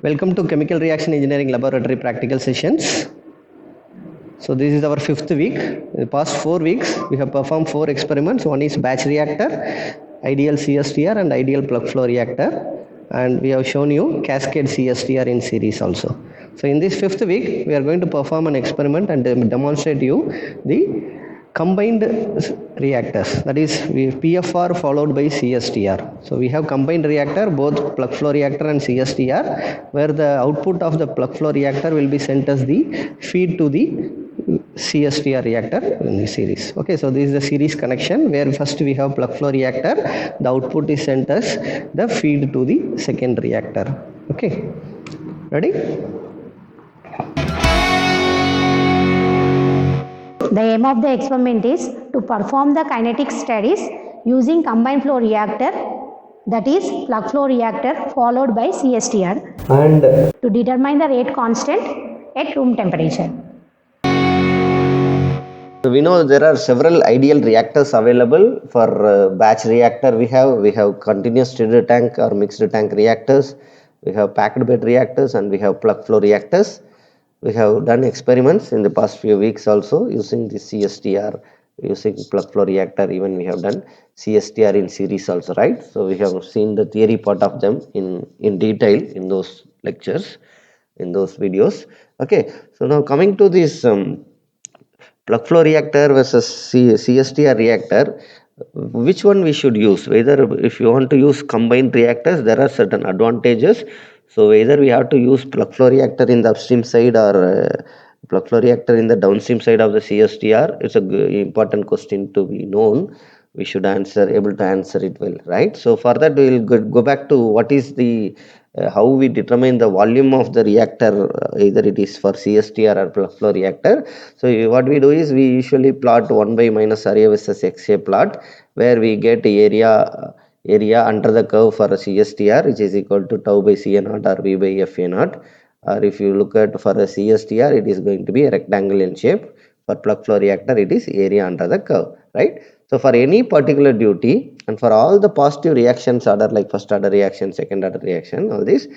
Welcome to Chemical Reaction Engineering Laboratory Practical Sessions. So this is our 5th week. In the past 4 weeks, we have performed 4 experiments. One is batch reactor, ideal CSTR and ideal plug flow reactor. And we have shown you cascade CSTR in series also. So in this 5th week, we are going to perform an experiment and demonstrate you the combined reactors, that is PFR followed by CSTR. So we have combined reactor, both plug flow reactor and CSTR, where the output of the plug flow reactor will be sent as the feed to the CSTR reactor in the series. Okay, so this is the series connection where first we have plug flow reactor, the output is sent as the feed to the second reactor. Okay, ready? The aim of the experiment is to perform the kinetic studies using combined flow reactor, that is plug flow reactor followed by CSTR, And to determine the rate constant at room temperature. So we know there are several ideal reactors available for batch reactor. We have continuous stirred tank or mixed tank reactors. We have packed bed reactors and we have plug flow reactors. We have done experiments in the past few weeks also using the CSTR, using plug flow reactor. Even we have done CSTR in series also, right? So we have seen the theory part of them in detail in those lectures, in those videos. Okay, so now coming to this plug flow reactor versus CSTR reactor, which one we should use? Whether if you want to use combined reactors, there are certain advantages. So whether we have to use plug flow reactor in the upstream side or plug flow reactor in the downstream side of the CSTR, it's a important question to be known. We should able to answer it well, right? So for that we will go back to what is the how we determine the volume of the reactor, either it is for CSTR or plug flow reactor. So what we do is we usually plot 1 by minus area versus XA plot, where we get area under the curve for a CSTR, which is equal to tau by CA naught or V by FA naught. Or if you look at for a CSTR, it is going to be a rectangle in shape. For plug flow reactor, it is area under the curve, right? So for any particular duty and for all the positive reactions order, like first order reaction, second order reaction, all this,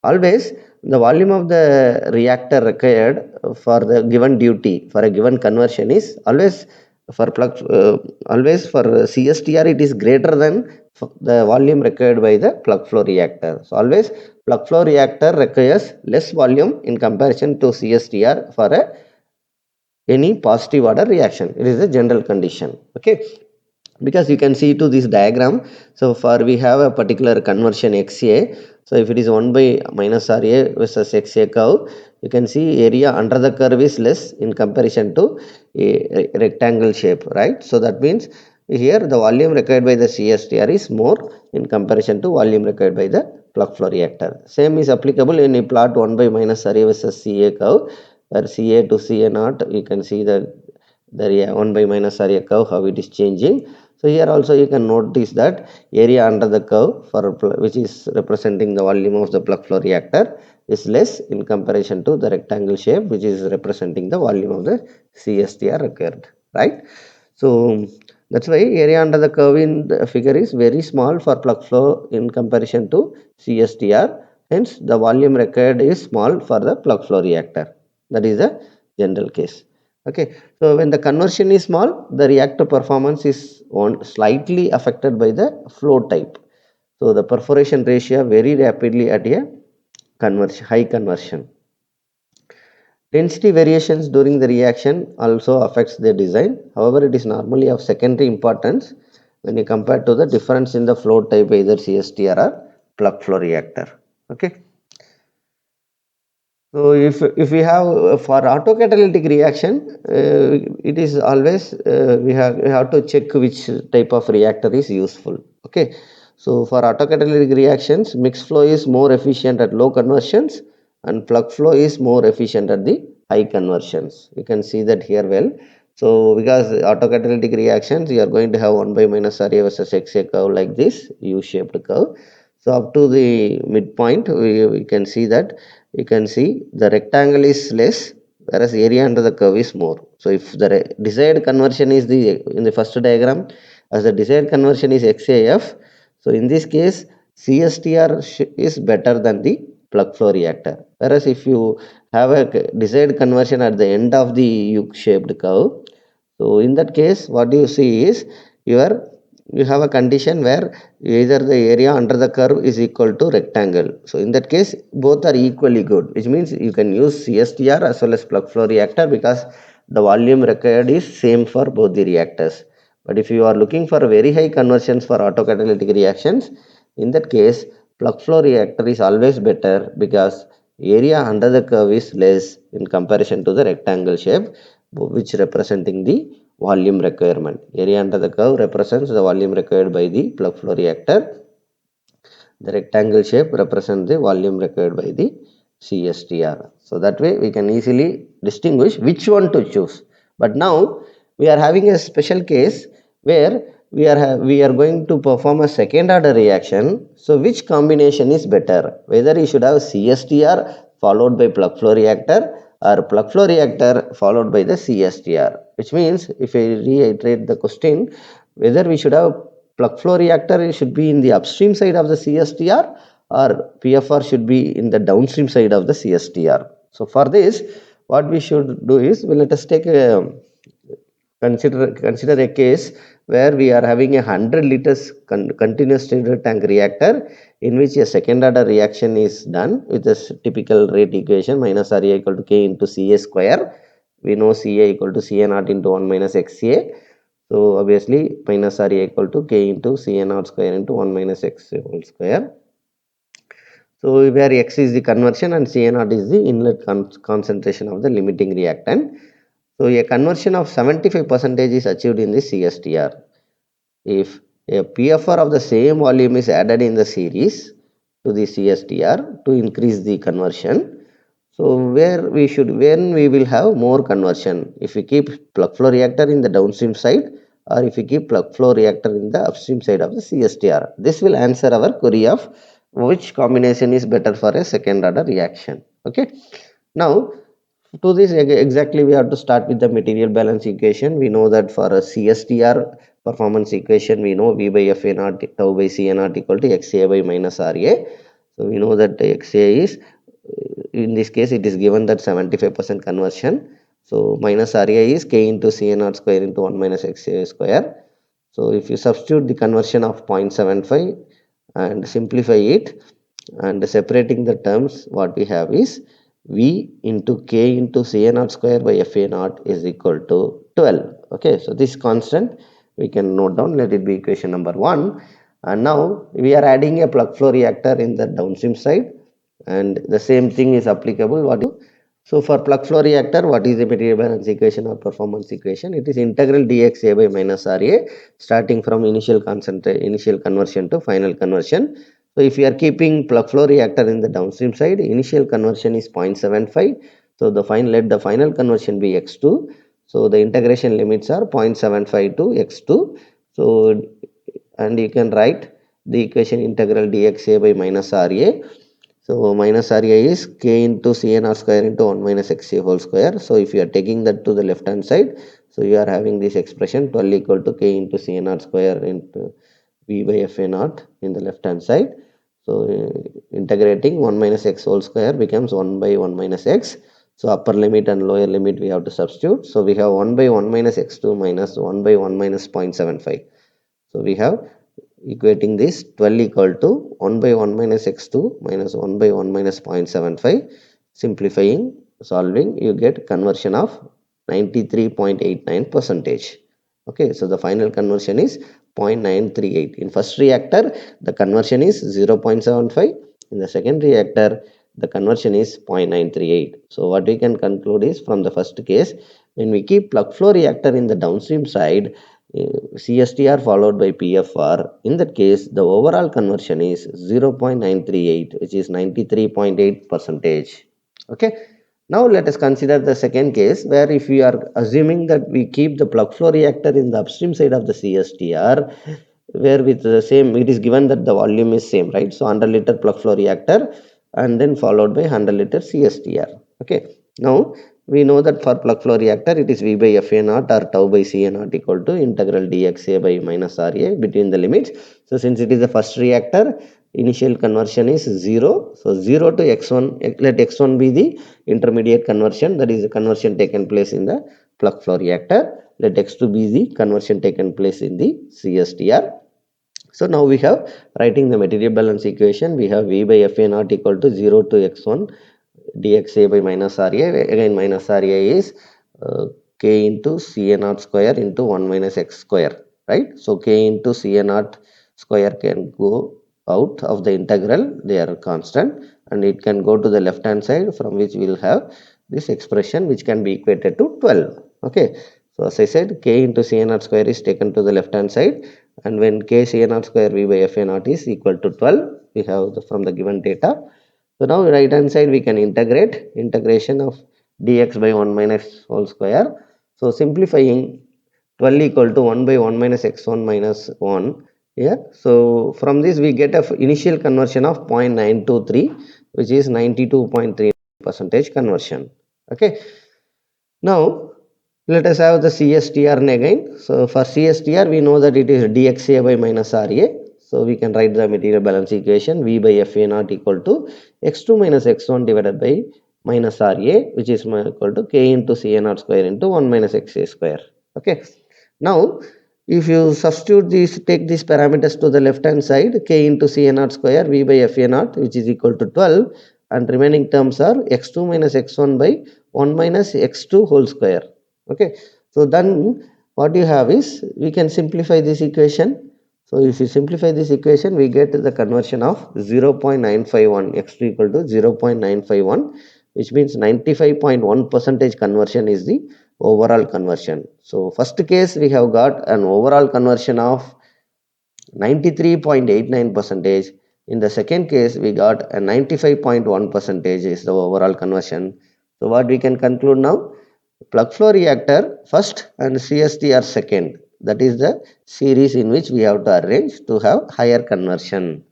always the volume of the reactor required for the given duty for a given conversion is always for always for CSTR it is greater than the volume required by the plug flow reactor. So always plug flow reactor requires less volume in comparison to CSTR for any positive order reaction. It is a general condition. Okay, because you can see to this diagram. So for we have a particular conversion XA. So if it is 1 by minus RA versus XA curve, you can see area under the curve is less in comparison to a rectangle shape, right? So that means here the volume required by the CSTR is more in comparison to volume required by the plug flow reactor. Same is applicable when you plot 1 by minus RA versus CA curve, where CA to CA naught, you can see the 1 by minus area curve, how it is changing. So here also you can notice that area under the curve, for which is representing the volume of the plug flow reactor, is less in comparison to the rectangle shape, which is representing the volume of the CSTR required, right? So that's why area under the curve in the figure is very small for plug flow in comparison to CSTR. Hence the volume required is small for the plug flow reactor. That is the general case. Okay, so when the conversion is small, the reactor performance is slightly affected by the flow type. So the perforation ratio very rapidly at a high conversion. Density variations during the reaction also affects the design. However, it is normally of secondary importance when you compare to the difference in the flow type, either CSTR or plug flow reactor. Okay. So if we have for autocatalytic reaction, it is always we have to check which type of reactor is useful. Okay, so for autocatalytic reactions, mixed flow is more efficient at low conversions, and plug flow is more efficient at the high conversions. You can see that here well. So because autocatalytic reactions, you are going to have 1 by minus area versus XA curve like this U-shaped curve. So up to the midpoint, we can see that you can see the rectangle is less, whereas area under the curve is more. So if the desired conversion is in the first diagram, as the desired conversion is XAF, so in this case CSTR is better than the plug flow reactor. Whereas if you have a desired conversion at the end of the U-shaped curve, so in that case, what you see is you have a condition where either the area under the curve is equal to rectangle. So in that case, both are equally good, which means you can use CSTR as well as plug flow reactor because the volume required is same for both the reactors. But if you are looking for very high conversions for autocatalytic reactions, in that case, plug flow reactor is always better because area under the curve is less in comparison to the rectangle shape, which representing the volume requirement. Area under the curve represents the volume required by the plug flow reactor. The rectangle shape represents the volume required by the CSTR. So that way we can easily distinguish which one to choose. But now we are having a special case where we are going to perform a second order reaction. So which combination is better? Whether you should have CSTR followed by plug flow reactor or plug flow reactor followed by the CSTR. Which means if I reiterate the question, whether we should have plug flow reactor should be in the upstream side of the CSTR or PFR should be in the downstream side of the CSTR. So for this, what we should do is, let us take a consider a case where we are having a 100 liters continuous steady tank reactor in which a second order reaction is done with this typical rate equation minus RA equal to K into CA square. We know CA equal to CA naught into 1 minus XA. So obviously minus RA equal to K into CA naught square into 1 minus XA whole square. So where X is the conversion and CA naught is the inlet concentration of the limiting reactant. So a conversion of 75% is achieved in the CSTR. If a PFR of the same volume is added in the series to the CSTR to increase the conversion, so when we will have more conversion, if we keep plug flow reactor in the downstream side or if we keep plug flow reactor in the upstream side of the CSTR. This will answer our query of which combination is better for a second order reaction. Okay. Now to this exactly we have to start with the material balance equation. We know that for a CSTR performance equation, we know V by FA naught tau by CA naught equal to XA by minus RA. So we know that XA is, in this case it is given that 75% conversion. So minus RA is K into CA naught square into 1 minus XA square. So if you substitute the conversion of 0.75 and simplify it and separating the terms, what we have is V into K into CA naught square by FA naught is equal to 12. Okay, so this constant we can note down, let it be equation number 1. And now we are adding a plug flow reactor in the downstream side and the same thing is applicable. So for plug flow reactor, what is the material balance equation or performance equation? It is integral dxa by minus RA starting from initial conversion to final conversion. So if you are keeping plug flow reactor in the downstream side, initial conversion is 0.75. So let the final conversion be x2. So the integration limits are 0.75 to x2. So and you can write the equation integral dxa by minus RA. So minus RA is K into CNR square into 1 minus XA whole square. So if you are taking that to the left hand side, so you are having this expression 12 equal to K into CNR square into V by FA naught in the left hand side. So integrating 1 minus X whole square becomes 1 by 1 minus X. So upper limit and lower limit we have to substitute. So we have 1 by 1 minus X2 minus 1 by 1 minus 0.75. So we have equating this 12 equal to 1 by 1 minus x2 minus 1 by 1 minus 0.75. Simplifying, solving, you get conversion of 93.89 percentage. Okay, so the final conversion is 0.938. In first reactor, the conversion is 0.75. In the second reactor, the conversion is 0.938. So what we can conclude is from the first case, when we keep plug flow reactor in the downstream side, CSTR followed by PFR, in that case the overall conversion is 0.938, which is 93.8 percentage. Okay, now let us consider the second case where if we are assuming that we keep the plug flow reactor in the upstream side of the CSTR, where with the same, it is given that the volume is same, right? So 100 liter plug flow reactor and then followed by 100 liter CSTR. Okay, now we know that for plug flow reactor it is V by FA naught or tau by CA naught equal to integral dxa by minus RA between the limits. So since it is the first reactor, initial conversion is 0. So 0 to x1, let x1 be the intermediate conversion, that is the conversion taken place in the plug flow reactor. Let x2 be the conversion taken place in the CSTR. So now we have writing the material balance equation. We have V by Fa naught equal to 0 to x1 dxa by minus Ra. Again minus Ra is k into Ca naught square into 1 minus x square, right? So k into Ca naught square can go out of the integral, they are constant, and it can go to the left hand side, from which we will have this expression which can be equated to 12. Okay, so as I said, k into Ca naught square is taken to the left hand side, and when k Ca naught square V by Fa naught is equal to 12, we have from the given data. So now right hand side we can integrate, integration of dx by 1 minus whole square. So simplifying, 12 equal to 1 by 1 minus x1 minus 1. Yeah, so from this we get a initial conversion of 0.923, which is 92.3 percentage conversion. Okay, now let us have the CSTR again. So for CSTR we know that it is dxa by minus Ra. So we can write the material balance equation V by Fa naught equal to x2 minus x1 divided by minus Ra, which is equal to k into Ca naught square into 1 minus xa square. Okay, now if you substitute these, take these parameters to the left hand side, k into Ca naught square V by Fa naught, which is equal to 12, and remaining terms are x2 minus x1 by 1 minus x2 whole square. Okay, so then what you have is, we can simplify this equation. So if you simplify this equation, we get the conversion of 0.951, x2 equal to 0.951, which means 95.1 percentage conversion is the overall conversion. So first case we have got an overall conversion of 93.89 percentage. In the second case we got a 95.1 percentage is the overall conversion. So what we can conclude now, plug flow reactor first and CSTR second, that is the series in which we have to arrange to have higher conversion.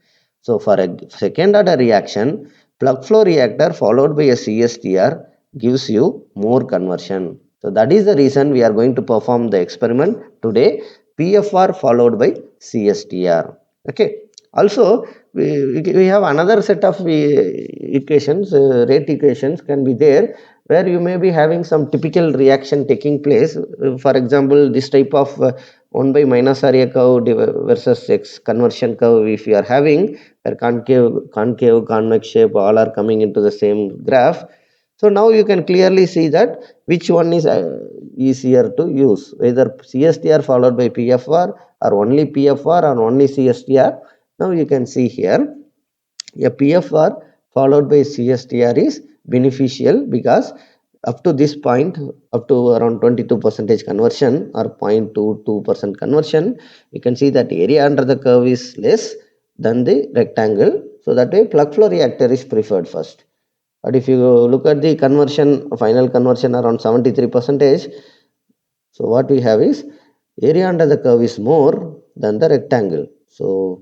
So for a second order reaction, plug flow reactor followed by a CSTR gives you more conversion. So that is the reason we are going to perform the experiment today, PFR followed by CSTR. Okay, also we have another set of equations, rate equations can be there, where you may be having some typical reaction taking place. For example, this type of 1 by minus Ra curve versus x conversion curve, if you are having, where concave, convex shape all are coming into the same graph. So now you can clearly see that which one is easier to use, either CSTR followed by PFR or only PFR or only CSTR. Now you can see here, a PFR followed by CSTR is beneficial, because up to this point, up to around 22 percentage conversion or 0.22% conversion, you can see that area under the curve is less than the rectangle. So that way plug flow reactor is preferred first. But if you look at the conversion, final conversion around 73 percentage, so what we have is area under the curve is more than the rectangle. So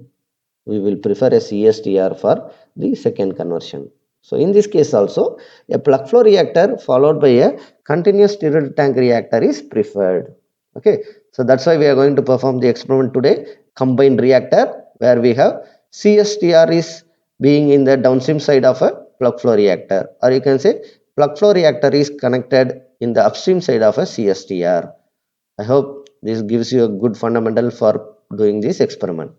we will prefer a CSTR for the second conversion. So in this case also, a plug flow reactor followed by a continuous stirred tank reactor is preferred. Okay, so that's why we are going to perform the experiment today, combined reactor, where we have CSTR is being in the downstream side of a plug flow reactor, or you can say plug flow reactor is connected in the upstream side of a CSTR. I hope this gives you a good fundamental for doing this experiment.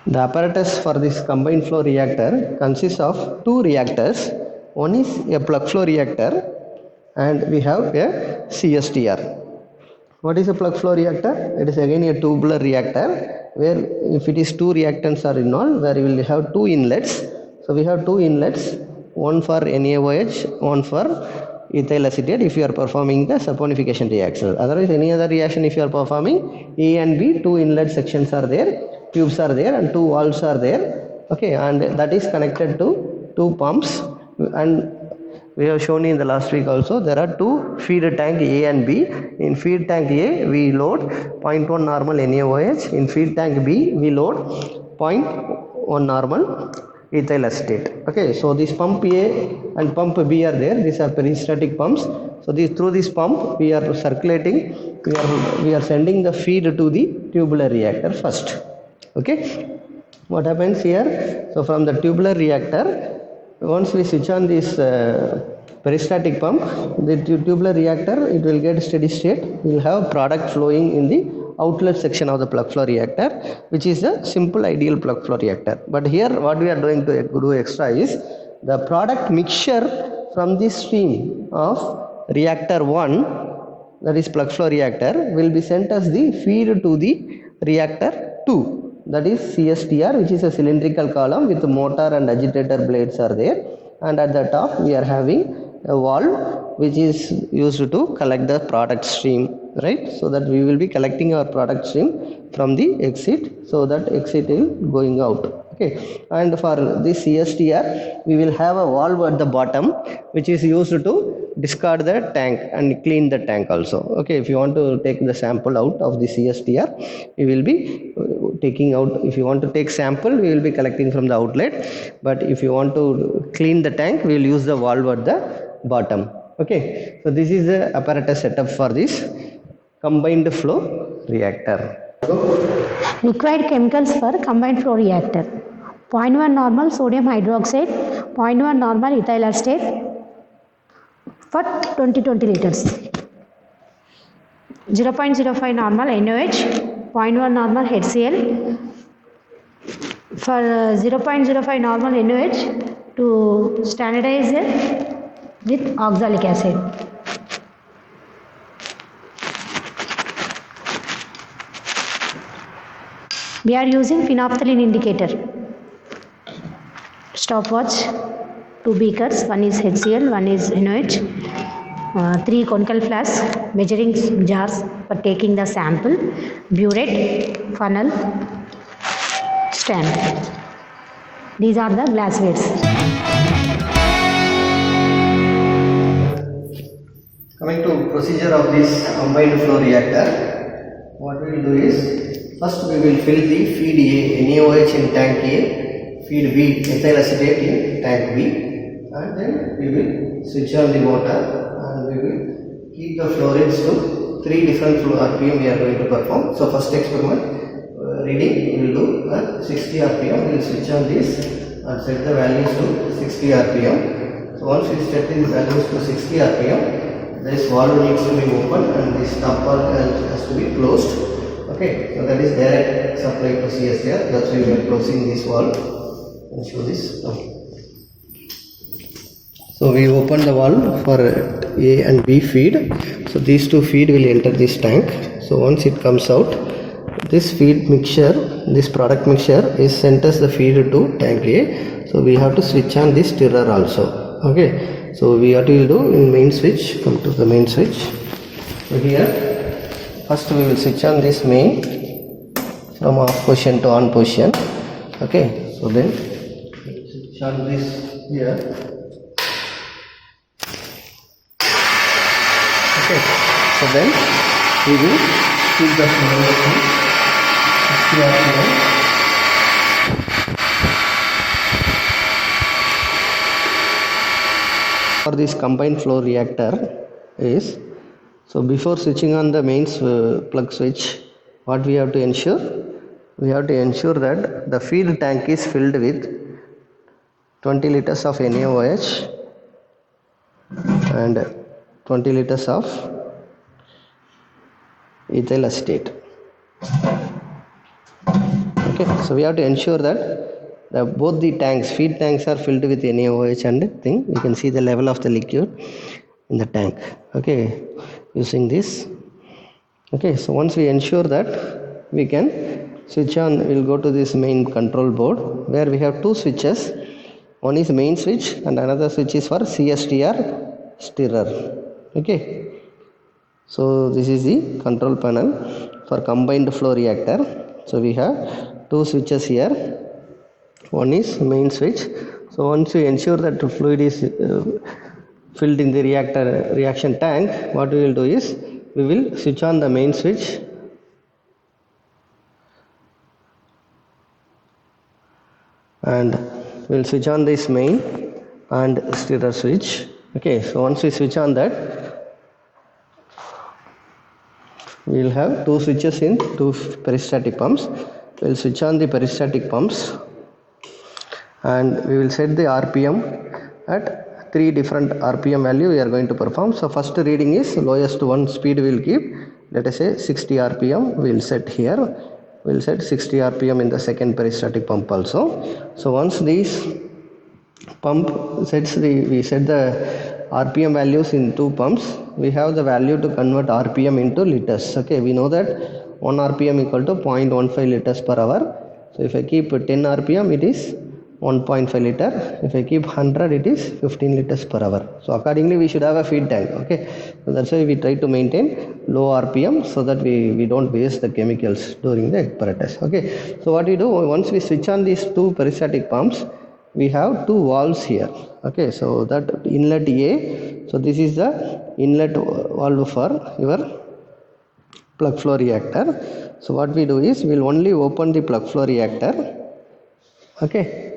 The apparatus for this combined flow reactor consists of two reactors. One is a plug flow reactor and we have a CSTR. What is a plug flow reactor? It is again a tubular reactor, where if it is two reactants are involved, where we will have two inlets. So we have two inlets, one for NaOH, one for ethyl acetate if you are performing the saponification reaction. Otherwise any other reaction if you are performing, A and B, two inlet sections are there, tubes are there and two valves are there. Okay, and that is connected to two pumps, and we have shown in the last week also, there are two feed tank A and B. In feed tank A we load 0.1 normal NaOH, in feed tank B we load 0.1 normal ethyl acetate. Okay, so this pump A and pump B are there, these are peristatic pumps. So through this pump we are circulating we are sending the feed to the tubular reactor first. Okay, what happens here? So from the tubular reactor, once we switch on this peristatic pump, the tubular reactor, it will get steady state. We will have product flowing in the outlet section of the plug flow reactor, which is a simple ideal plug flow reactor. But here what we are doing to do extra is the product mixture from the stream of reactor 1, that is plug flow reactor, will be sent as the feed to the reactor 2, that is CSTR, which is a cylindrical column with motor and agitator blades are there, and at the top we are having a valve which is used to collect the product stream, right? So that we will be collecting our product stream from the exit, so that exit is going out. Okay, and for this CSTR we will have a valve at the bottom which is used to discard the tank and clean the tank also. Okay, if you want to take the sample out of the CSTR, we will be taking out. If you want to take sample, we will be collecting from the outlet, but if you want to clean the tank, we will use the valve at the bottom. Okay, so this is the apparatus setup for this combined flow reactor. Required chemicals for combined flow reactor: 0.1 normal sodium hydroxide, 0.1 normal ethyl acetate for 20 liters, 0.05 normal NOH, 0.1 normal HCl. For 0.05 normal NOH to standardize it with oxalic acid. We are using phenolphthalein indicator. Stopwatch, 2 beakers, one is HCl, one is NOH, 3 conical flasks, measuring jars for taking the sample, burette, funnel, stand. These are the glasswares. Coming to procedure of this combined flow reactor, what we will do is, first we will fill the feed A, NaOH in tank A, feed B, ethyl acetate in tank B, and then we will switch on the motor and we will keep the flow rates to 3 different flow RPM we are going to perform. So first experiment reading we will do at 60 RPM. We will switch on this and set the values to 60 RPM. So once we set these values to 60 RPM, this valve needs to be opened and this top valve has to be closed. Okay, so that is direct supply to CSTR. That's why we are closing this valve. I'll show this. So we open the valve for A and B feed. So these 2 feed will enter this tank. So once it comes out, this feed mixture, this product mixture is sent as the feed to tank A. So we have to switch on this stirrer also. Okay, so we have to do in main switch. Come to the main switch. So here, first we will switch on this main from off position to on position. Okay, so then switch on this here. Okay, so then we will keep the flow to 60 RPM. For this combined flow reactor is, so before switching on the main plug switch, what we have to ensure? We have to ensure that the feed tank is filled with 20 liters of NaOH and 20 liters of ethyl acetate. Okay, so we have to ensure that both the tanks, feed tanks, are filled with NaOH and thing. You can see the level of the liquid in the tank. Okay, using this. Okay, so once we ensure that, we can switch on. We'll go to this main control board where we have 2 switches. One is main switch and another switch is for CSTR stirrer. Okay, so this is the control panel for combined flow reactor. So we have 2 switches here. One is main switch. So once we ensure that the fluid is filled in the reaction tank, what we will do is we will switch on the main switch and we will switch on this main and stirrer switch. Okay, so once we switch on that, we will have two switches in two peristatic pumps. We will switch on the peristatic pumps and we will set the RPM at 3 different RPM value we are going to perform. So first reading is lowest one speed we will keep, let us say 60 RPM we will set here. We will set 60 RPM in the second peristatic pump also. So once these pump sets we set the RPM values in two pumps, we have the value to convert RPM into liters. Okay, we know that 1 RPM equal to 0.15 liters per hour. So if I keep 10 RPM it is 1.5 liter. If I keep 100 it is 15 liters per hour. So accordingly we should have a feed tank. Okay, so that's why we try to maintain low RPM so that we don't waste the chemicals during the apparatus. Okay, so what we do, once we switch on these two peristatic pumps, we have two valves here. Okay, so that inlet A, so this is the inlet valve for your plug flow reactor. So what we do is we will only open the plug flow reactor. Okay,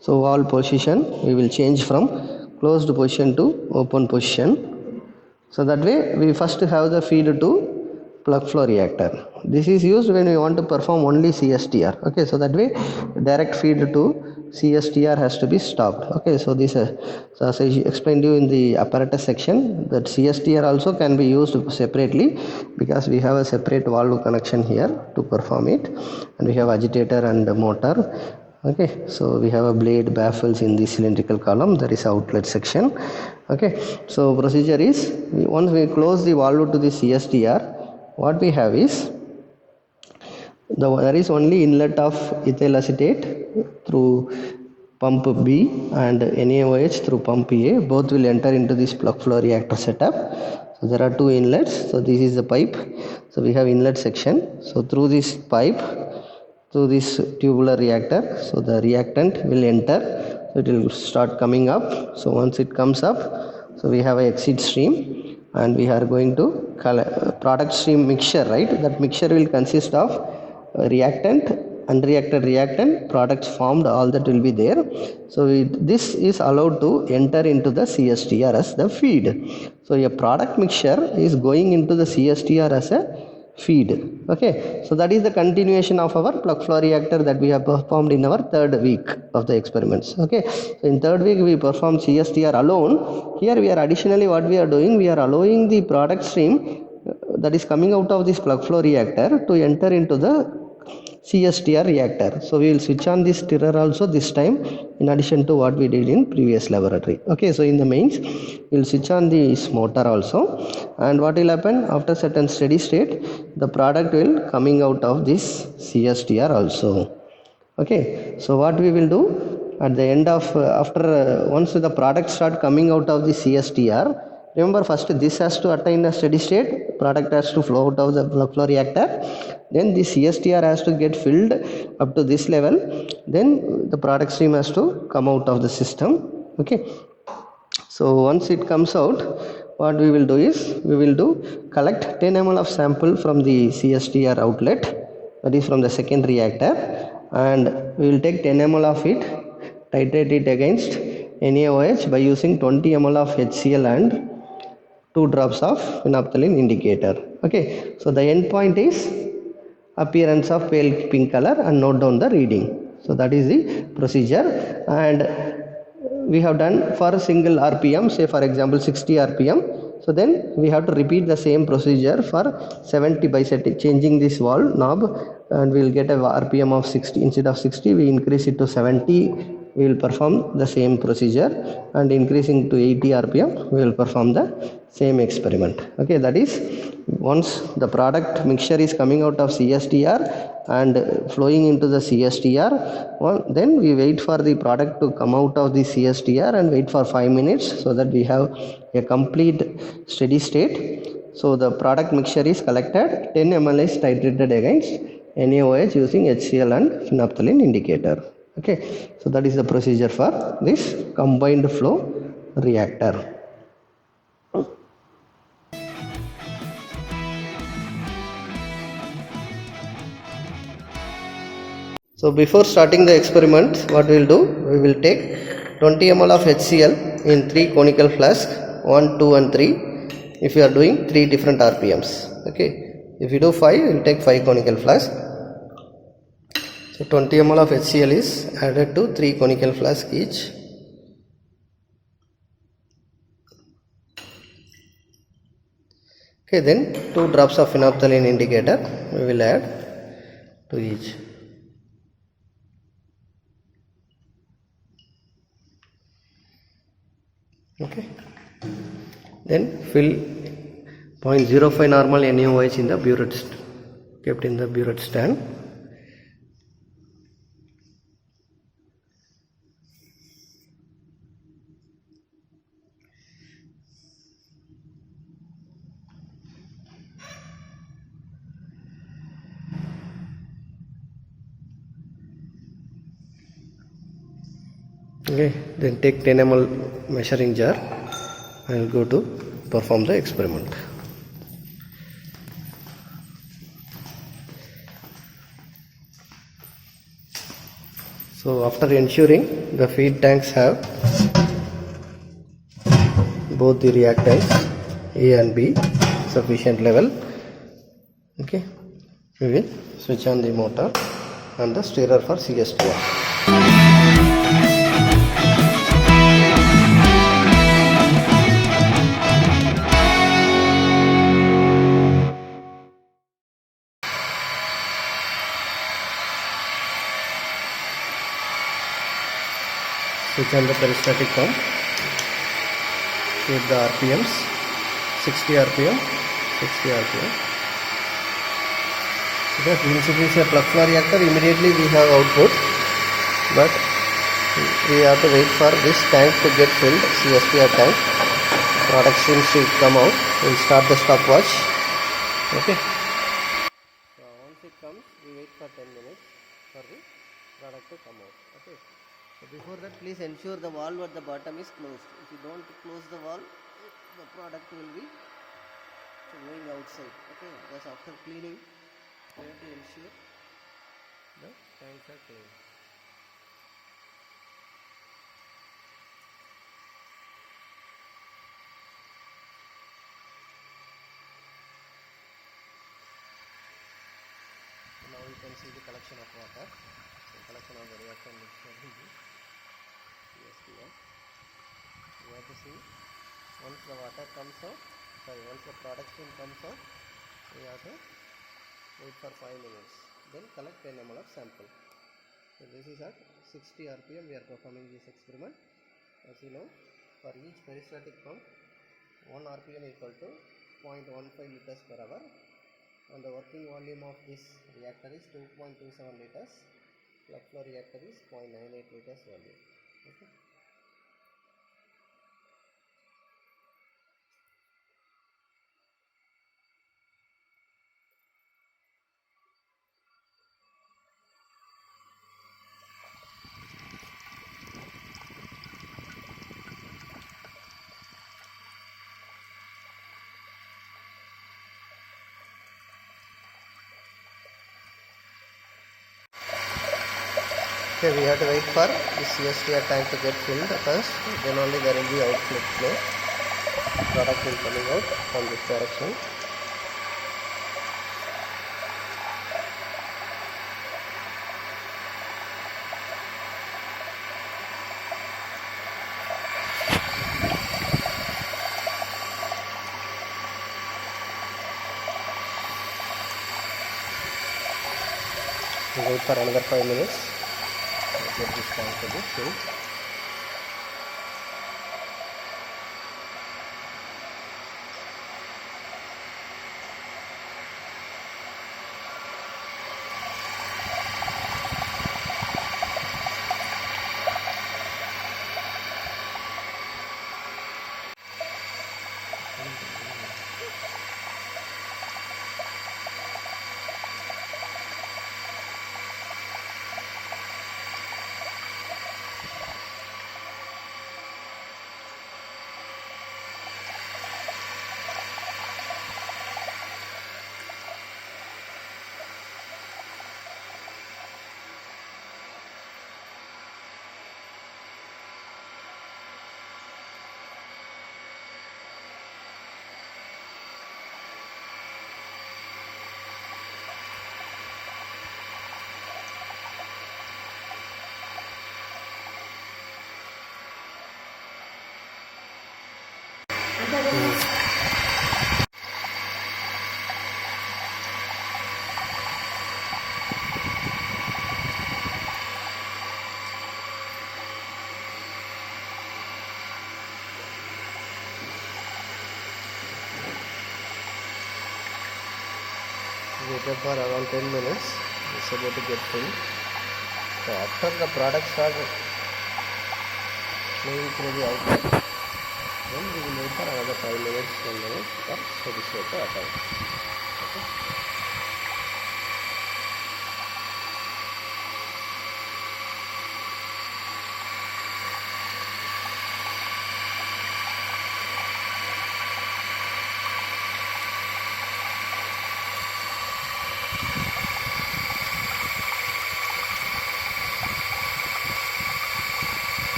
so valve position we will change from closed position to open position. So that way we first have the feed to plug flow reactor. This is used when we want to perform only CSTR. Okay, so that way direct feed to CSTR has to be stopped. Okay, so this so as I explained you in the apparatus section, that CSTR also can be used separately because we have a separate valve connection here to perform it, and we have agitator and motor. Okay, so we have a blade baffles in the cylindrical column, that is outlet section. Okay, so procedure is once we close the valve to the CSTR, what we have is there is only inlet of ethyl acetate through pump B and NaOH through pump A. Both will enter into this plug flow reactor setup. So there are two inlets. So this is the pipe. So we have inlet section. So through this pipe, through this tubular reactor, so the reactant will enter. So it will start coming up. So once it comes up, so we have a exit stream and we are going to product stream mixture, right? That mixture will consist of reactant, unreacted reactant, products formed, all that will be there. So this is allowed to enter into the CSTR as the feed. So a product mixture is going into the CSTR as a feed. Okay, so that is the continuation of our plug flow reactor that we have performed in our third week of the experiments. Okay, so in third week we perform CSTR alone. Here we are additionally what we are doing, we are allowing the product stream that is coming out of this plug flow reactor to enter into the CSTR reactor. So we will switch on this stirrer also this time in addition to what we did in previous laboratory. Okay, so in the mains we will switch on this motor also, and what will happen after certain steady state, the product will coming out of this CSTR also. Okay, so what we will do at the end of once the product start coming out of the CSTR, remember first this has to attain a steady state, product has to flow out of the plug flow reactor, then the CSTR has to get filled up to this level, then the product stream has to come out of the system. Okay, so once it comes out, what we will do is we will collect 10 ml of sample from the CSTR outlet, that is from the second reactor, and we will take 10 ml of it, titrate it against NaOH by using 20 ml of HCl and 2 drops of phenolphthalein indicator. Okay, so the end point is appearance of pale pink color and note down the reading. So that is the procedure, and we have done for a single RPM, say for example 60 RPM. So then we have to repeat the same procedure for 70 by changing this valve knob, and we will get a RPM of 60. Instead of 60 we increase it to 70. We will perform the same procedure, and increasing to 80 RPM we will perform the same experiment. Okay, that is once the product mixture is coming out of CSTR and flowing into the CSTR, then we wait for the product to come out of the CSTR and wait for 5 minutes so that we have a complete steady state. So the product mixture is collected, 10 ml is titrated against NaOH using HCl and phenolphthalein indicator. Okay, so that is the procedure for this combined flow reactor. So before starting the experiment, what we will do, we will take 20 ml of HCl in 3 conical flasks, 1, 2 and 3, if you are doing 3 different RPMs. Okay, If you do 5, you will take 5 conical flask. So 20 ml of HCl is added to 3 conical flask each. Okay, then 2 drops of phenolphthalein indicator we will add to each. Okay, then fill 0.05 normal NaOH in the burette, kept in the burette stand. Okay, then take 10 ml measuring jar and go to perform the experiment. So after ensuring the feed tanks have both the reactants A and B sufficient level, okay, we will switch on the motor and the stirrer for CSTR. Switch on the peristaltic pump, keep the RPMs 60 RPM, 60 RPM. Because since it is a plug flow reactor, immediately we have output, but we have to wait for this tank to get filled, CSTR tank. Product streams should come out. We will start the stopwatch. Okay. So once it comes, we wait for 10 minutes for the product to come out. Okay. So before that, please ensure the valve at the bottom is closed. If you don't close the valve, the product will be going outside. Okay, because after cleaning, we have to ensure the tanks are clean. So now you can see the collection of water. So collection of the reactor mixture in the CSTR. You have to see once the water comes out, once the product stream comes out, we have to wait for 5 minutes. Then collect 10 ml of sample. So this is at 60 RPM we are performing this experiment. As you know, for each peristaltic pump, 1 RPM equal to 0.15 liters per hour, and the working volume of this reactor is 2.27 liters. Plug flow reactor is 0.98 liters volume. Okay. Okay, we have to wait for the CSTR tank to get filled first, then only there will be outflow flow. Product will coming out from this direction. We wait for another 5 minutes. Get this tank to be filled. Waited for around 10 minutes. It's about to get filled. So after the product starts flowing through the outlet, then we will wait for another 5 minutes, 10 minutes for steady state to attain. Okay.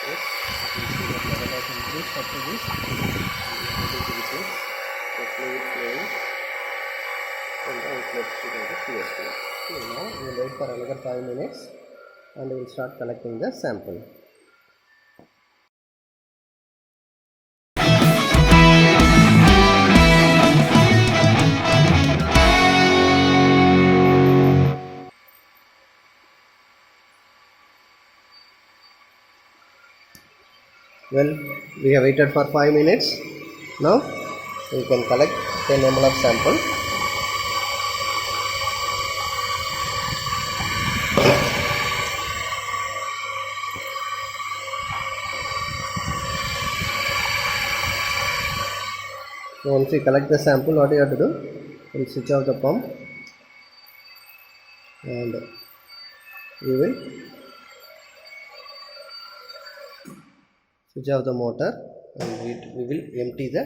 Yes, you see the level of increase after this. The fluid flowing from the outlet to the CSTR. So now we will wait for another 5 minutes and we will start collecting the sample. Well, we have waited for 5 minutes. Now we can collect 10 ml of sample. So once we collect the sample, what you have to do? We'll switch off the pump and we will switch off the motor and we will empty the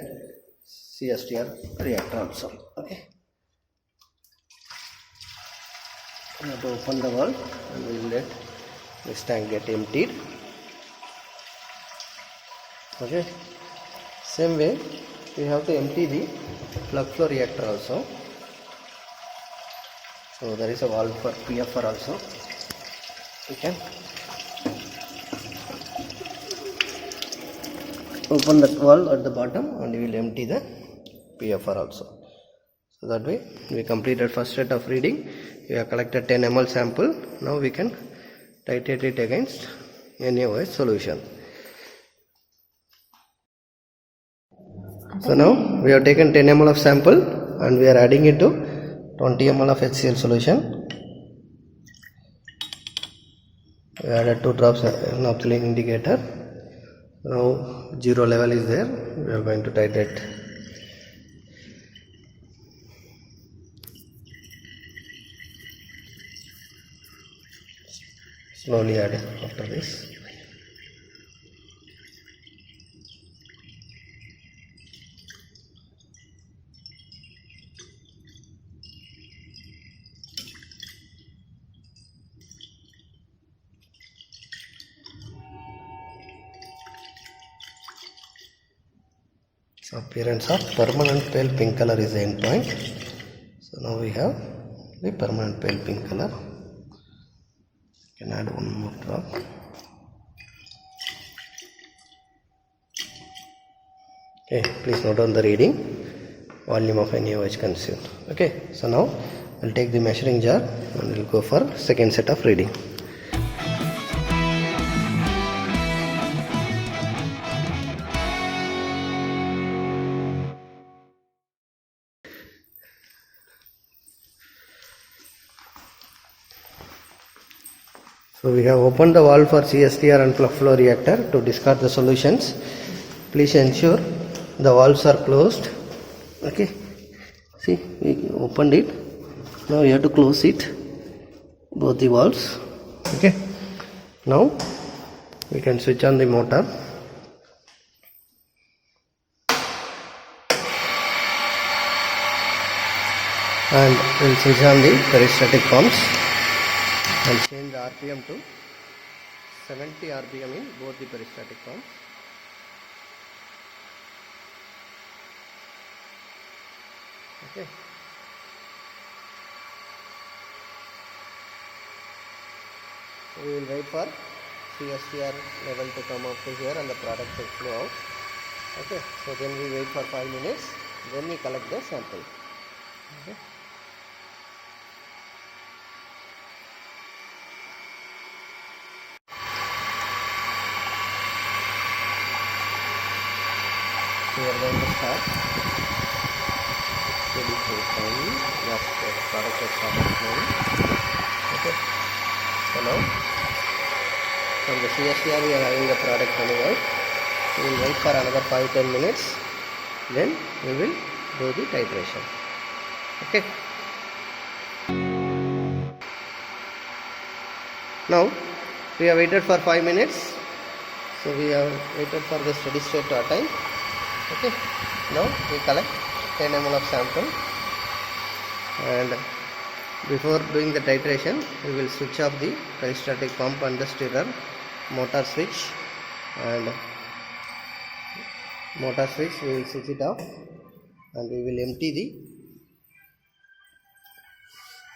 CSTR reactor also. Okay. We have to open the valve and we will let this tank get emptied. Okay. Same way we have to empty the plug flow reactor also. So there is a valve for PFR also. We can open that valve at the bottom and we will empty the PFR also. So that way we completed first set of reading. We have collected 10 ml sample. Now we can titrate it against NaOH solution. So now we have taken 10 ml of sample and we are adding it to 20 ml of HCl solution. We added 2 drops naphthalene indicator. Now 0 level is there. We are going to titrate. Slowly add after this. So appearance of permanent pale pink color is the end point. So now we have the permanent pale pink color. You can add one more drop. Okay, please note down the reading, volume of NaOH consumed. Okay, so now we'll take the measuring jar and we'll go for second set of reading. So we have opened the valve for CSTR and plug flow reactor to discard the solutions. Please ensure the valves are closed. Okay, see, we opened it. Now we have to close it, both the valves. Okay, now we can switch on the motor. And we'll switch on the peristaltic pumps and change the RPM to 70 rpm in both the peristatic pumps. Okay. So we will wait for CSTR level to come up to here and the product will flow out. Okay. So then we wait for 5 minutes. Then we collect the sample. Okay. So we are going to start steady state time. Yes, the product has started flowing. Okay. So now from the CSTR we are having the product coming out. We will wait for another 5-10 minutes. Then we will do the titration. Okay. Now we have waited for 5 minutes. So we have waited for the steady state time. Okay. Now we collect 10 ml of sample, and before doing the titration we will switch off the peristatic pump and the stirrer motor switch, and motor switch we will switch it off, and we will empty the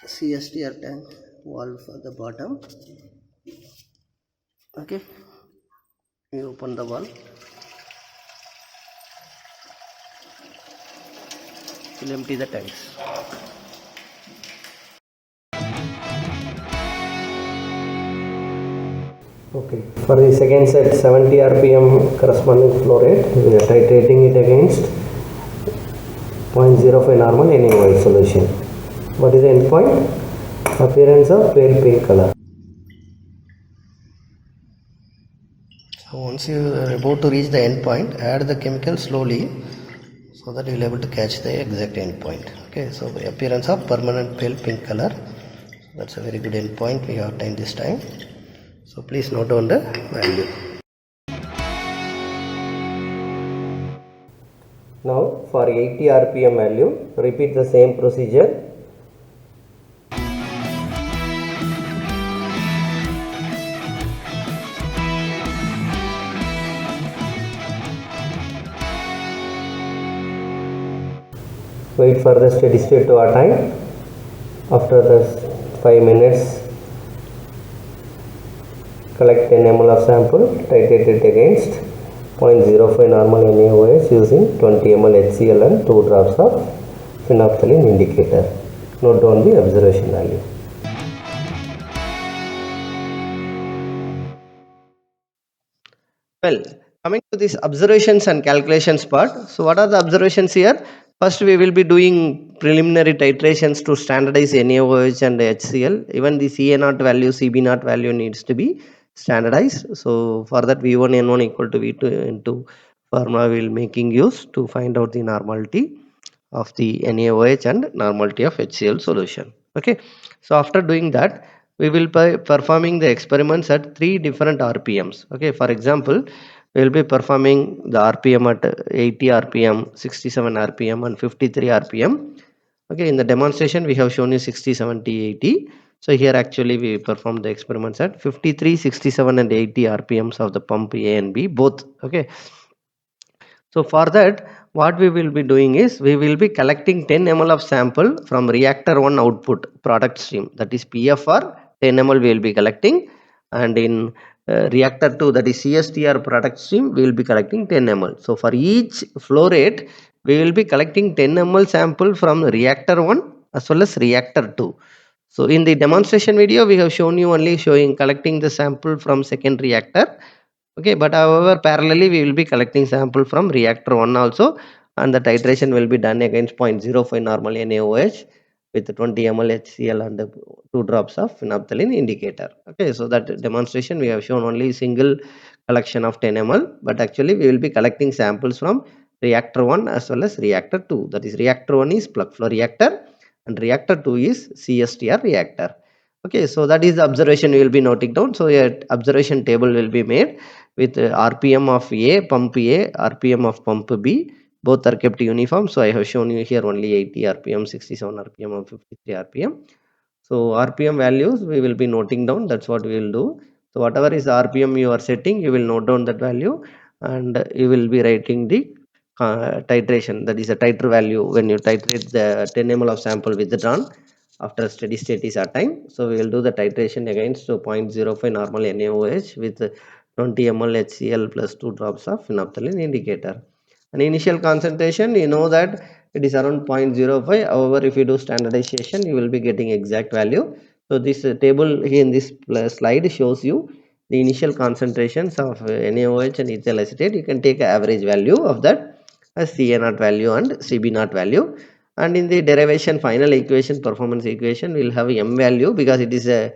CSTR tank valve for the bottom. Okay, we open the valve, we'll empty the tanks. Okay, for the second set 70 rpm corresponding flow rate, we are titrating it against 0.05 normal NaOH solution. What is the endpoint? Appearance of pale pink color. So once you are about to reach the end point, add the chemical slowly so that you will be able to catch the exact end point. Okay, so the appearance of permanent pale pink color, that's a very good end point we have obtained this time. So please note down the value. Now for 80 rpm value, repeat the same procedure. Wait for the steady state to attain. After the 5 minutes, collect 10 ml of sample, titrate it against 0.05 normal NaOH using 20 ml HCl and 2 drops of phenolphthalein indicator. Note down the observation value. Well, coming to this observations and calculations part. So what are the observations here? First, we will be doing preliminary titrations to standardize NaOH and HCl. Even the Ca0 value, Cb0 value needs to be standardized. So for that, V1 N1 equal to V2 into formula we will making use to find out the normality of the NaOH and normality of HCl solution. Okay. So after doing that, we will be performing the experiments at 3 different RPMs. Okay. For example, we will be performing the RPM at 80 RPM, 67 RPM and 53 RPM. Okay. In the demonstration, we have shown you 60, 70, 80. So here actually we perform the experiments at 53, 67 and 80 RPMs of the pump A and B both. Okay. So for that, what we will be doing is we will be collecting 10 ml of sample from reactor 1 output product stream, that is PFR. 10 ml we will be collecting, and in reactor 2, that is CSTR product stream, we will be collecting 10 ml. So for each flow rate we will be collecting 10 ml sample from reactor 1 as well as reactor 2. So in the demonstration video we have shown you only showing collecting the sample from second reactor. Okay, but however parallelly we will be collecting sample from reactor 1 also, and the titration will be done against 0.05 normal NaOH with 20 ml HCl and 2 drops of phenolphthalein indicator. Okay, so that demonstration we have shown only single collection of 10 ml, but actually we will be collecting samples from reactor 1 as well as reactor 2. That is, reactor 1 is plug flow reactor and reactor 2 is CSTR reactor. Okay, so that is the observation we will be noting down. So a observation table will be made with RPM of A, pump A, RPM of pump B. Both are kept uniform. So I have shown you here only 80 RPM, 67 RPM and 53 RPM. So RPM values we will be noting down. That's what we will do. So whatever is RPM you are setting, you will note down that value, and you will be writing the titration, that is a titer value when you titrate the 10 ml of sample withdrawn after steady state is attained. So we will do the titration against 0.05 normal NaOH with 20 ml HCl plus 2 drops of phenolphthalein indicator. And initial concentration, you know that it is around 0.05. However, if you do standardization, you will be getting exact value. So this table here in this slide shows you the initial concentrations of NaOH and ethyl acetate. You can take an average value of that as Ca0 value and Cb0 value. And in the derivation final equation, performance equation, we will have M value because it is a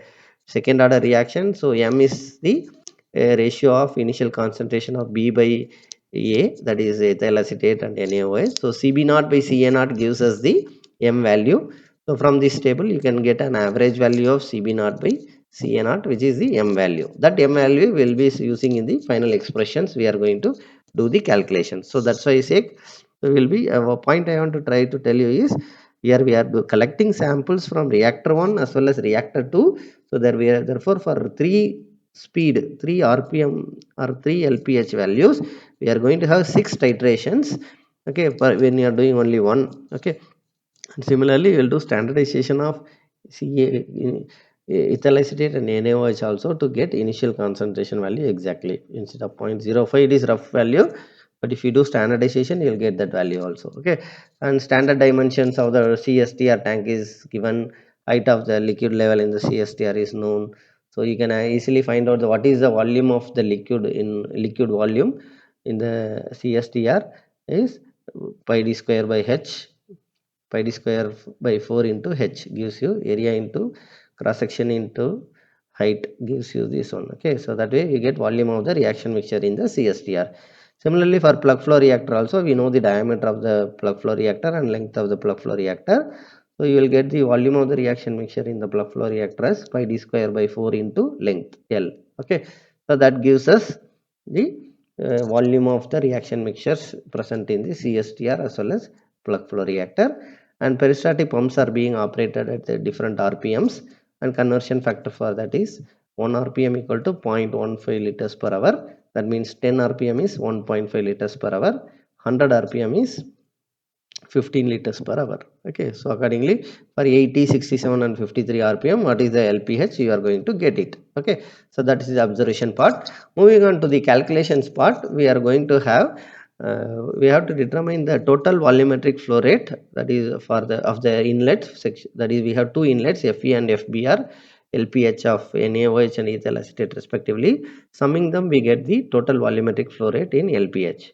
second order reaction. So M is the ratio of initial concentration of B by A, that is ethyl acetate and NaOH. So Cb0 by Ca0 gives us the M value. So from this table you can get an average value of Cb0 by Ca0, which is the M value. That M value will be using in the final expressions. We are going to do the calculation. So that's why I say will be a point I want to try to tell you is here we are collecting samples from reactor 1 as well as reactor 2. So there we are therefore for 3 speed, 3 RPM or 3 LPH values, we are going to have 6 titrations. Okay, when you are doing only one. Okay, and similarly you will do standardization of ethyl acetate and NaOH also to get initial concentration value exactly. Instead of 0.05 it is rough value, but if you do standardization you will get that value also. Okay, and standard dimensions of the CSTR tank is given, height of the liquid level in the CSTR is known. So you can easily find out what is the volume of the liquid in liquid volume in the CSTR is pi d square by h. Pi d square by 4 into h gives you area into cross section into height gives you this one. Okay, so that way you get volume of the reaction mixture in the CSTR. Similarly for plug flow reactor also, we know the diameter of the plug flow reactor and length of the plug flow reactor. So you will get the volume of the reaction mixture in the plug flow reactor as pi d square by 4 into length L. Okay, so that gives us the volume of the reaction mixtures present in the CSTR as well as plug flow reactor. And peristaltic pumps are being operated at the different RPMs, and conversion factor for that is 1 RPM equal to 0.15 liters per hour. That means 10 RPM is 1.5 liters per hour, 100 RPM is 15 liters per hour. Okay, so accordingly for 80, 67 and 53 RPM, what is the LPH, you are going to get it. Okay, so that is the observation part. Moving on to the calculations part, we are going to have we have to determine the total volumetric flow rate, that is for the of the inlet section, that is we have two inlets Fe and FBr, LPH of NaOH and ethyl acetate respectively. Summing them we get the total volumetric flow rate in LPH.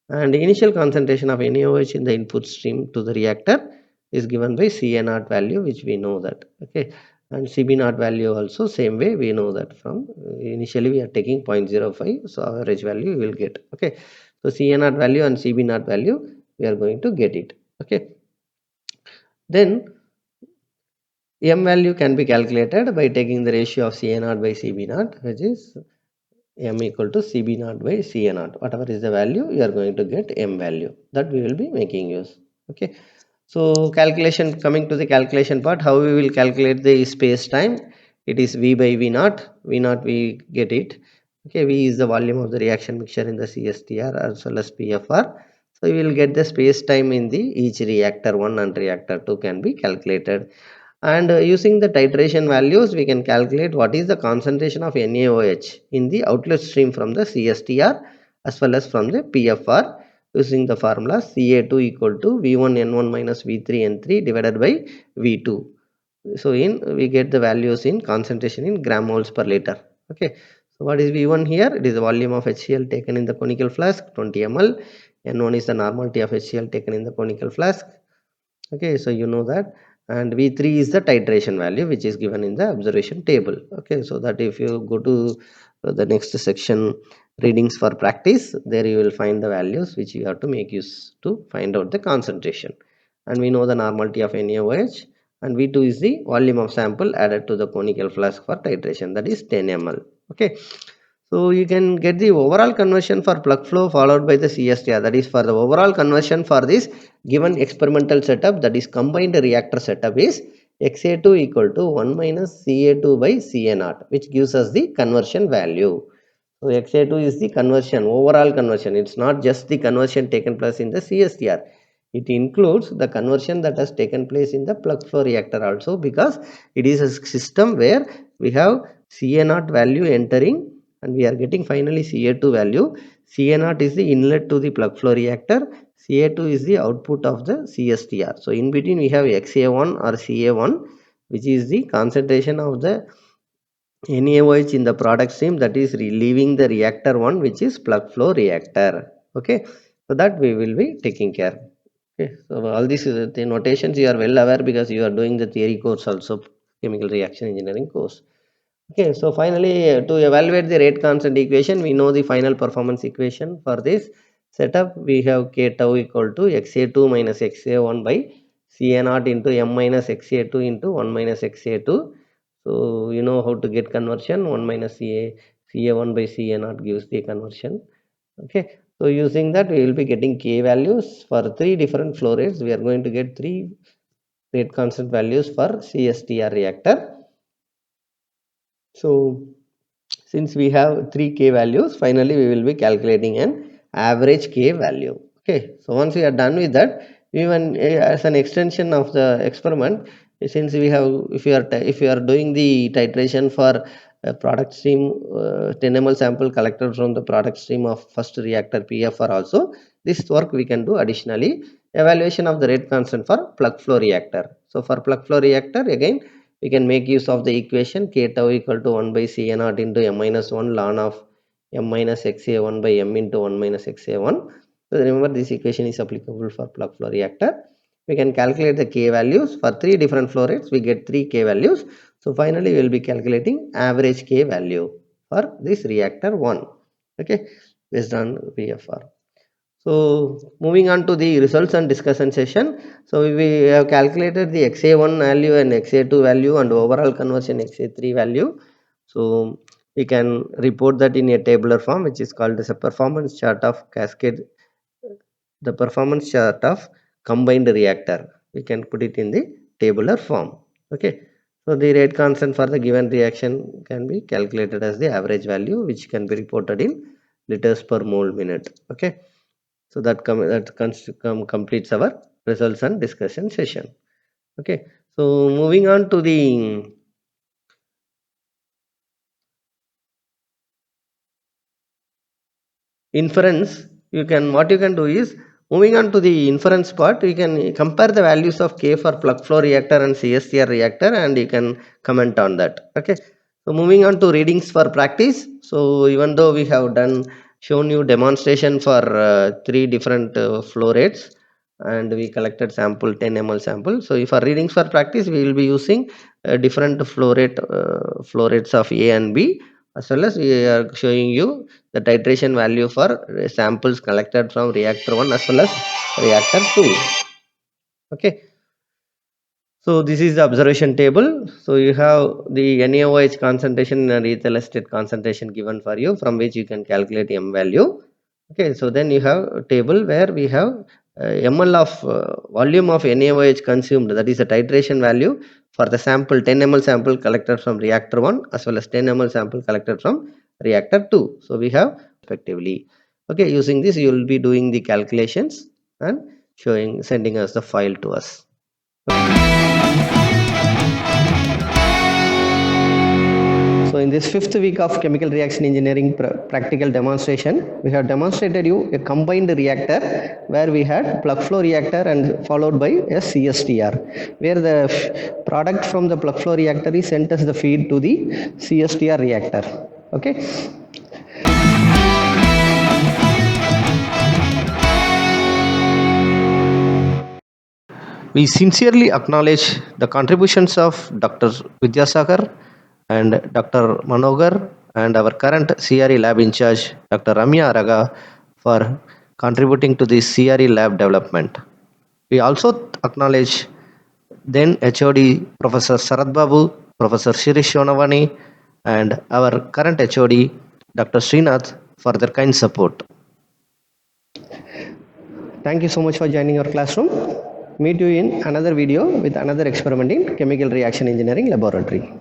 And initial concentration of NaOH in the input stream to the reactor is given by Ca0 value, which we know that. Okay, and Cb0 value also same way we know that from initially we are taking 0.05, so average value we will get. Okay, so Ca0 value and Cb0 value we are going to get it. Okay, then M value can be calculated by taking the ratio of Ca0 by Cb0, which is M equal to Cb0 by Ca0. Whatever is the value, you are going to get M value. That we will be making use. Okay. So calculation, coming to the calculation part, how we will calculate the space time? It is V by V0. V0 we get it. Okay, V is the volume of the reaction mixture in the CSTR as well as PFR. So we will get the space time in the each reactor 1 and reactor 2 can be calculated. And using the titration values, we can calculate what is the concentration of NaOH in the outlet stream from the CSTR as well as from the PFR, using the formula Ca2 equal to V1N1 minus V3N3 divided by V2. So we get the values in concentration in gram moles per liter. Okay, so what is V1 here? It is the volume of HCl taken in the conical flask 20 ml. N1 is the normality of HCl taken in the conical flask. Okay, so you know that. And V3 is the titration value which is given in the observation table. Okay, so that if you go to the next section, readings for practice, there you will find the values which you have to make use to find out the concentration. And we know the normality of NaOH, and V2 is the volume of sample added to the conical flask for titration, that is 10 ml. Okay, so you can get the overall conversion for plug flow followed by the CSTR, that is for the overall conversion for this given experimental setup, that is combined reactor setup, is XA2 equal to 1 minus CA2 by CA0, which gives us the conversion value. So XA2 is the conversion, overall conversion. It's not just the conversion taken place in the CSTR. It includes the conversion that has taken place in the plug flow reactor also, because it is a system where we have CA0 value entering and we are getting finally CA2 value. CA0 is the inlet to the plug flow reactor. CA2 is the output of the CSTR. So in between we have XA1 or CA1, which is the concentration of the NaOH in the product stream that is leaving the reactor 1, which is plug flow reactor. Okay, so that we will be taking care. Okay, so all these the notations you are well aware because you are doing the theory course also, chemical reaction engineering course. Okay, so finally to evaluate the rate constant equation, we know the final performance equation for this setup. We have K tau equal to XA2 minus XA1 by CA0 into M minus XA2 into 1 minus XA2. So you know how to get conversion. 1 minus CA1 by CA0 gives the conversion. Okay, so using that we will be getting K values for 3 different flow rates. We are going to get 3 rate constant values for CSTR reactor. So since we have 3 K values, finally we will be calculating an average K value. Okay, so once we are done with that, even as an extension of the experiment, since we have, if you are doing the titration for a product stream, 10 ml sample collected from the product stream of first reactor PFR also, this work we can do additionally. Evaluation of the rate constant for plug flow reactor. So for plug flow reactor, again we can make use of the equation K tau equal to 1 by CA0 into M minus 1 ln of M minus XA1 by M into 1 minus XA1. So remember, this equation is applicable for plug flow reactor. We can calculate the K values for 3 different flow rates. We get 3 K values. So finally we will be calculating average K value for this reactor 1. Okay, based on PFR. So moving on to the results and discussion session. So we have calculated the XA1 value and XA2 value and overall conversion XA3 value. So we can report that in a tabular form, which is called as a performance chart of cascade, the performance chart of combined reactor. We can put it in the tabular form. Okay. So the rate constant for the given reaction can be calculated as the average value, which can be reported in liters per mole minute. Okay. So that completes our results and discussion session. Okay, so moving on to the inference, what you can do is, moving on to the inference part, we can compare the values of K for plug flow reactor and CSTR reactor, and you can comment on that. Okay, so moving on to readings for practice. So even though we have shown you demonstration for 3 different flow rates, and we collected sample 10 ml sample. So if our readings for practice, we will be using different flow rates of A and B, as well as we are showing you the titration value for samples collected from reactor 1 as well as reactor 2. Okay, so this is the observation table. So you have the NaOH concentration and ethyl acetate concentration given for you, from which you can calculate M value. Okay, so then you have a table where we have ml of volume of NaOH consumed, that is the titration value for the sample 10 ml sample collected from reactor 1 as well as 10 ml sample collected from reactor 2. So we have respectively. Okay, using this you will be doing the calculations and sending us the file to us. So in this 5th week of chemical reaction engineering practical demonstration, we have demonstrated you a combined reactor where we had plug flow reactor and followed by a CSTR, where the product from the plug flow reactor is sent as the feed to the CSTR reactor. Okay. We sincerely acknowledge the contributions of Dr. Vidyasagar and Dr. Manogar and our current CRE lab in charge, Dr. Ramya Araga, for contributing to this CRE lab development. We also acknowledge then HOD Professor Sarath Babu, Professor Shirish Shonavani, and our current HOD Dr. Srinath for their kind support. Thank you so much for joining our classroom. Meet you in another video with another experiment in chemical reaction engineering laboratory.